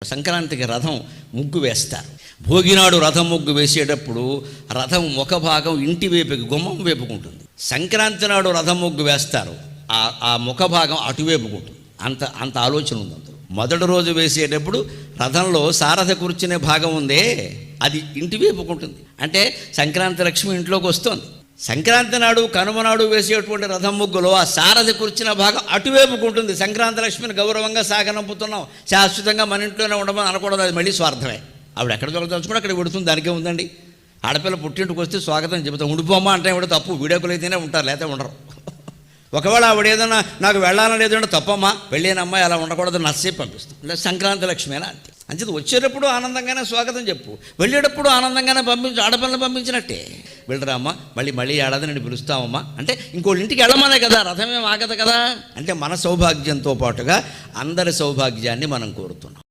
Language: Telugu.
సంక్రాంతికి రథం ముగ్గు వేస్తారు. భోగినాడు రథం ముగ్గు వేసేటప్పుడు రథం ఒక భాగం ఇంటి వైపుకి గుమ్మం వైపుకుంటుంది. సంక్రాంతి నాడు రథం ముగ్గు వేస్తారు, ఆ ముఖ భాగం అటువైపుకుంటుంది. అంత ఆలోచన ఉంది అందులో. మొదటి రోజు వేసేటప్పుడు రథంలో సారథి కూర్చునే భాగం ఉందే అది ఇంటి వైపుకుంటుంది. అంటే సంక్రాంతి లక్ష్మి ఇంట్లోకి వస్తుంది. సంక్రాంతి నాడు కనుమ నాడు వేసేటువంటి రథం ముగ్గులో ఆ సారథి కూర్చున్న భాగం అటువైపుకుంటుంది. సంక్రాంతి లక్ష్మిని గౌరవంగా సాగనంపుతున్నాం, శాశ్వతంగా మన ఇంట్లోనే ఉండమని అనకూడదు, అది మళ్ళీ స్వార్థమే. ఆవిడ ఎక్కడ దొరకదలుచుకుంటే అక్కడ పెడుతుంది, దానికే ఉందండి. ఆడపిల్ల పుట్టింటికి వస్తే స్వాగతం చెబుతాం, ఉండిపోమ్మా అంటే కూడా తప్పు, వీడియోకులు అయితేనే ఉంటారు, లేకపోతే ఉండరు. ఒకవేళ ఆవిడ ఏదన్నా నాకు వెళ్ళాలని లేదంటే తప్పమ్మా, వెళ్ళిన అమ్మాయి అలా ఉండకూడదు, నచ్చేసి పంపిస్తాం. లేదా సంక్రాంతి లక్ష్మేనా అంతే. అంచేది వచ్చేటప్పుడు ఆనందంగానే స్వాగతం చెప్పు, వెళ్ళేటప్పుడు ఆనందంగానే పంపించు, ఆడపిల్లని పంపించినట్టే. వెళ్ళరా అమ్మ, మళ్ళీ ఏడాది నేను పిలుస్తామమ్మా అంటే ఇంకోళ్ళ ఇంటికి వెళ్ళమనే కదా, రథమేం ఆగదు కదా. అంటే మన సౌభాగ్యంతో పాటుగా అందరి సౌభాగ్యాన్ని మనం కోరుతున్నాం.